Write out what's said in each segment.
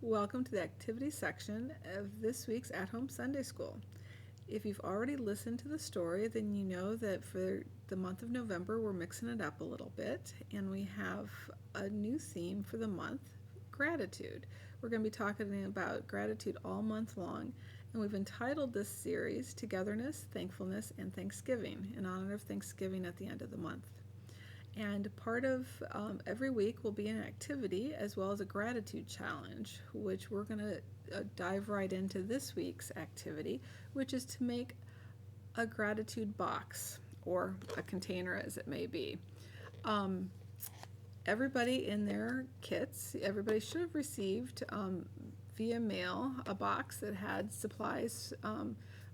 Welcome to the activity section of this week's at-home Sunday school. If you've already listened to the story, then you know that for the month of November we're mixing it up a little bit, and we have a new theme for the month, gratitude. We're going to be talking about gratitude all month long, and we've entitled this series Togetherness, Thankfulness, and Thanksgiving, in honor of Thanksgiving at the end of the month. And part of every week will be an activity as well as a gratitude challenge, which we're going to dive right into this week's activity, which is to make a gratitude box or a container as it may be. Everybody in their kits, everybody should have received via mail a box that had supplies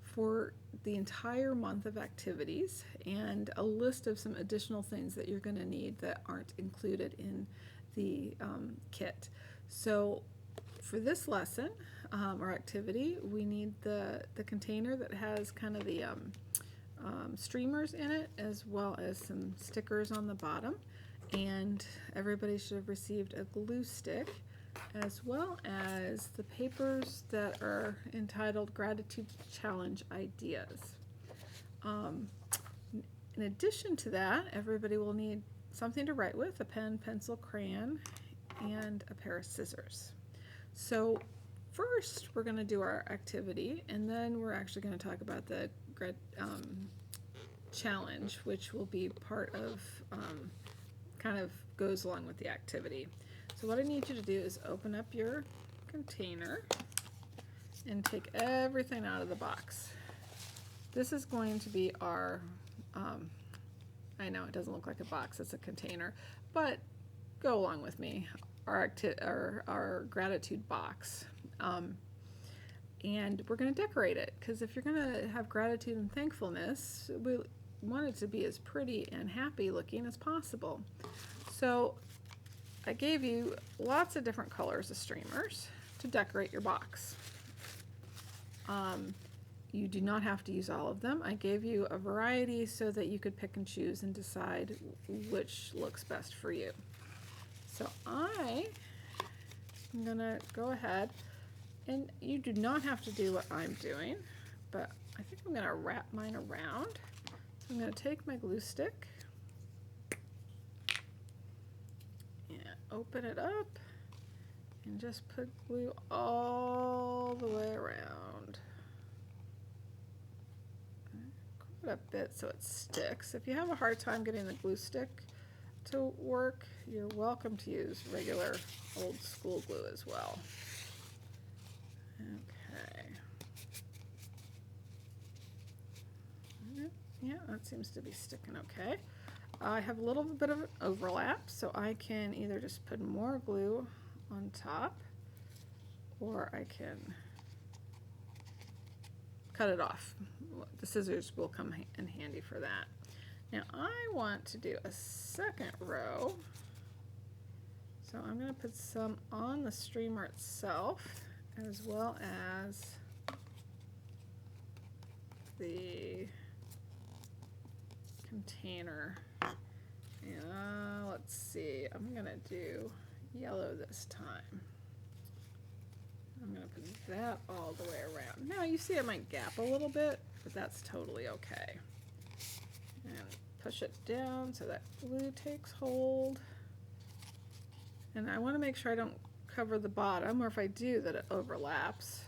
for the entire month of activities and a list of some additional things that you're going to need that aren't included in the kit. So for this lesson or activity, we need the container that has kind of the streamers in it, as well as some stickers on the bottom, and everybody should have received a glue stick, as well as the papers that are entitled Gratitude Challenge Ideas. In addition to that, everybody will need something to write with, a pen, pencil, crayon, and a pair of scissors. So first we're going to do our activity, and then we're actually going to talk about the challenge, which will be part of, kind of goes along with the activity. So what I need you to do is open up your container and take everything out of the box. This is going to be our, I know it doesn't look like a box, it's a container, but go along with me, our gratitude box. And we're going to decorate it, because if you're going to have gratitude and thankfulness, we want it to be as pretty and happy looking as possible. So I gave you lots of different colors of streamers to decorate your box. You do not have to use all of them. I gave you a variety so that you could pick and choose and decide which looks best for you. So I'm going to go ahead, and you do not have to do what I'm doing, but I think I'm going to wrap mine around. I'm going to take my glue stick and open it up and just put glue all the way around. Put it a bit so it sticks. If you have a hard time getting the glue stick to work, you're welcome to use regular old school glue as well. Okay. Yeah, that seems to be sticking okay. I have a little bit of an overlap, so I can either just put more glue on top, or I can cut it off. The scissors will come in handy for that. Now I want to do a second row, so I'm going to put some on the streamer itself, as well as the container. And let's see, I'm going to do yellow this time. I'm going to put that all the way around. Now you see it might gap a little bit, but that's totally okay. And push it down so that glue takes hold. And I want to make sure I don't cover the bottom, or if I do, that it overlaps.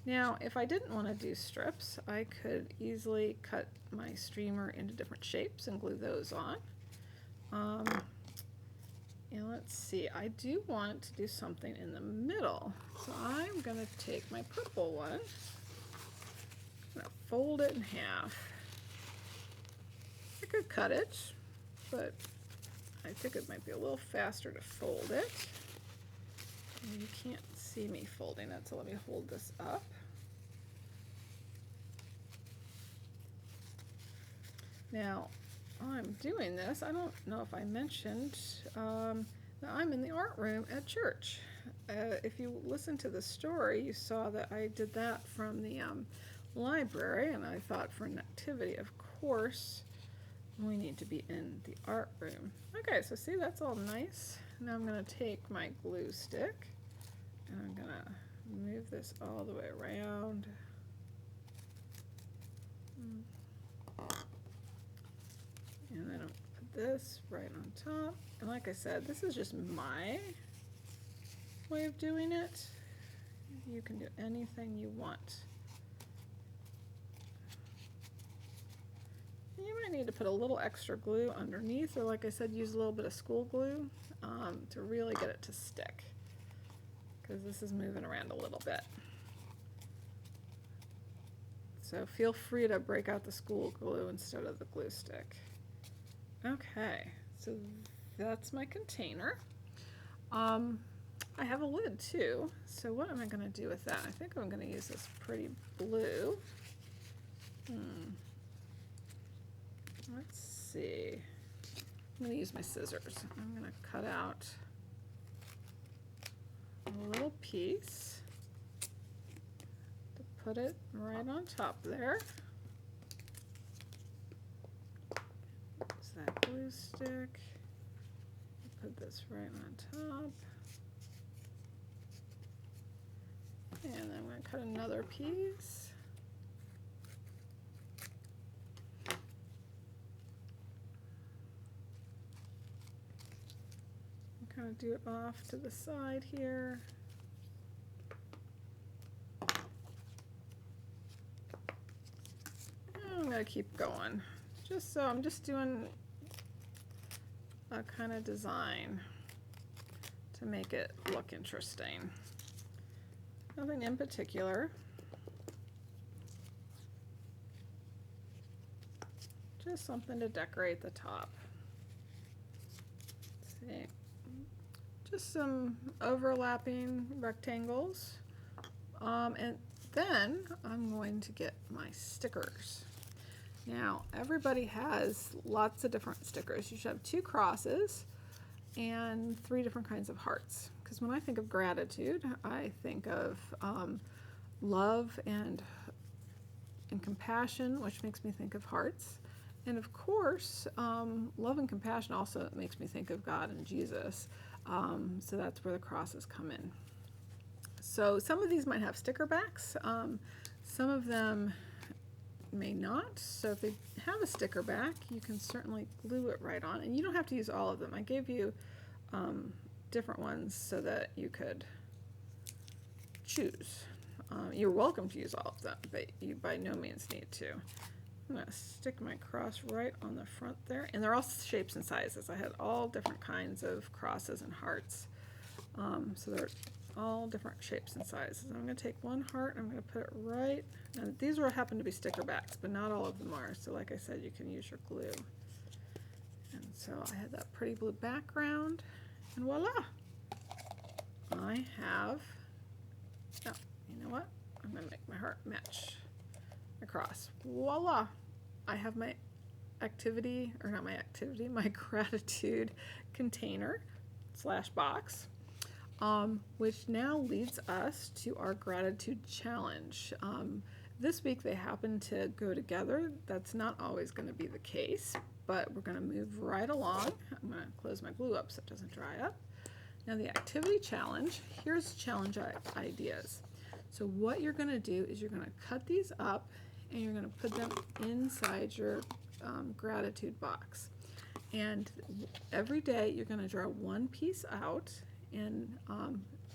Now, if I didn't want to do strips, I could easily cut my streamer into different shapes and glue those on. And let's see, I do want to do something in the middle. So I'm going to take my purple one, I'm going to fold it in half. I could cut it, but I think it might be a little faster to fold it. And you can't see me folding it, so let me hold this up. Now, while I'm doing this, I don't know if I mentioned that I'm in the art room at church. If you listen to the story, you saw that I did that from the library, and I thought for an activity, of course, we need to be in the art room. Okay, so see, that's all nice. Now I'm going to take my glue stick And I'm gonna move this all the way around. And then I'll put this right on top. And like I said, this is just my way of doing it. You can do anything you want. You might need to put a little extra glue underneath, or like I said, use a little bit of school glue to really get it to stick, because this is moving around a little bit. So feel free to break out the school glue instead of the glue stick. Okay, so that's my container. I have a lid too, so what am I going to do with that? I think I'm going to use this pretty blue. Let's see. I'm going to use my scissors. I'm going to cut out a little piece to put it right on top there. Use that glue stick. Put this right on top. And then I'm going to cut another piece. Kind of do it off to the side here. And I'm going to keep going. Just so I'm just doing a kind of design to make it look interesting. Nothing in particular. Just something to decorate the top. Let's see. Just some overlapping rectangles. And then I'm going to get my stickers. Now, everybody has lots of different stickers. You should have 2 crosses and 3 different kinds of hearts. Because when I think of gratitude, I think of love and compassion, which makes me think of hearts. And of course, love and compassion also makes me think of God and Jesus. So that's where the crosses come in. So some of these might have sticker backs. Some of them may not. So if they have a sticker back, you can certainly glue it right on. And you don't have to use all of them. I gave you different ones so that you could choose. You're welcome to use all of them, but you by no means need to. I'm going to stick my cross right on the front there. And they're all shapes and sizes. I had all different kinds of crosses and hearts. So they're all different shapes and sizes. I'm going to take one heart, I'm going to put it right, and these will happen to be sticker backs, but not all of them are. So like I said, you can use your glue. And so I had that pretty blue background, and voila! I have, oh, you know what? I'm going to make my heart match across. Voila! I have my activity, or not my activity, my gratitude container / box, which now leads us to our gratitude challenge. This week they happen to go together. That's not always going to be the case, but we're going to move right along. I'm going to close my glue up so it doesn't dry up. Now the activity challenge, here's challenge ideas. So what you're going to do is you're going to cut these up and you're going to put them inside your gratitude box. And every day you're going to draw one piece out and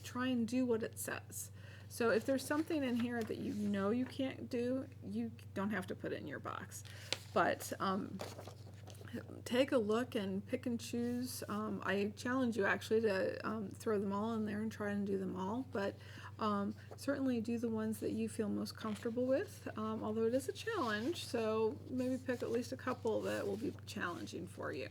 try and do what it says. So if there's something in here that you know you can't do, you don't have to put it in your box. But take a look and pick and choose. I challenge you actually to throw them all in there and try and do them all, but certainly do the ones that you feel most comfortable with, although it is a challenge, so maybe pick at least a couple that will be challenging for you.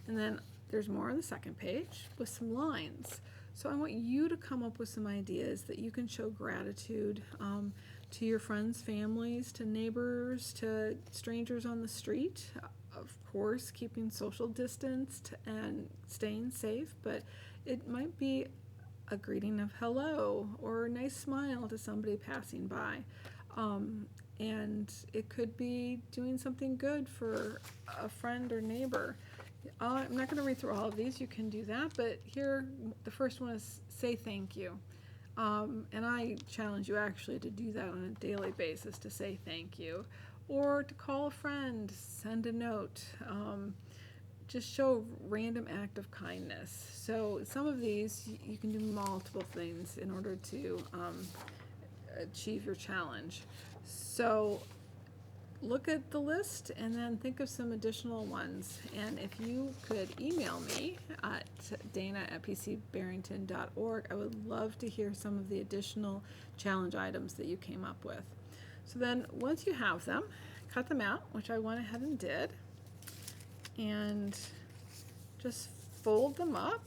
And then there's more on the second page with some lines. So I want you to come up with some ideas that you can show gratitude to your friends, families, to neighbors, to strangers on the street. Of course, keeping social distance and staying safe, but it might be a greeting of hello or a nice smile to somebody passing by. And it could be doing something good for a friend or neighbor. I'm not going to read through all of these. You can do that, but here the first one is say thank you. And I challenge you actually to do that on a daily basis, to say thank you, or to call a friend, send a note, just show a random act of kindness. So some of these, you can do multiple things in order to achieve your challenge. So look at the list and then think of some additional ones. And if you could email me at dana@pcbarrington.org, I would love to hear some of the additional challenge items that you came up with. So then once you have them, cut them out, which I went ahead and did, and just fold them up.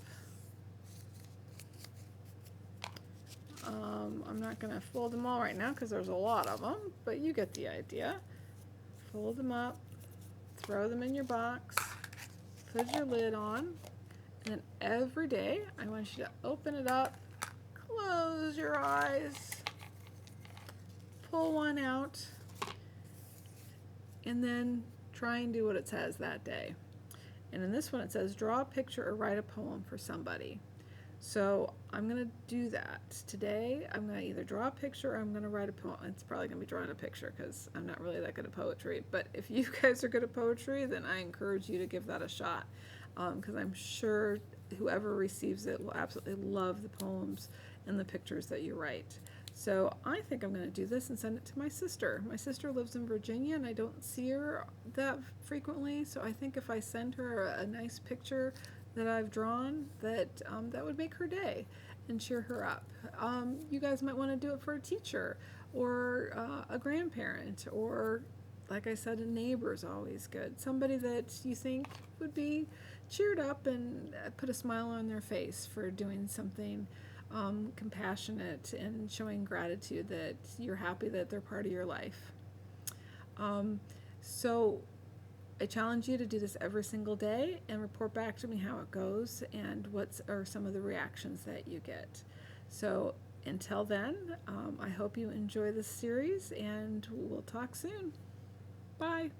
I'm not going to fold them all right now because there's a lot of them, but you get the idea. Fold them up, throw them in your box, put your lid on, and then every day I want you to open it up, close your eyes, pull one out, and then try and do what it says that day. And in this one it says draw a picture or write a poem for somebody. So I'm going to do that. Today I'm going to either draw a picture or I'm going to write a poem. It's probably going to be drawing a picture because I'm not really that good at poetry. But if you guys are good at poetry, then I encourage you to give that a shot, because I'm sure whoever receives it will absolutely love the poems and the pictures that you write. So I think I'm going to do this and send it to my sister. My sister lives in Virginia and I don't see her that frequently, so I think if I send her a nice picture that I've drawn, that would make her day and cheer her up. You guys might want to do it for a teacher or a grandparent, or like I said, a neighbor is always good. Somebody that you think would be cheered up and put a smile on their face for doing something compassionate and showing gratitude that you're happy that they're part of your life. So I challenge you to do this every single day and report back to me how it goes and what are some of the reactions that you get. So until then, I hope you enjoy this series and we'll talk soon. Bye.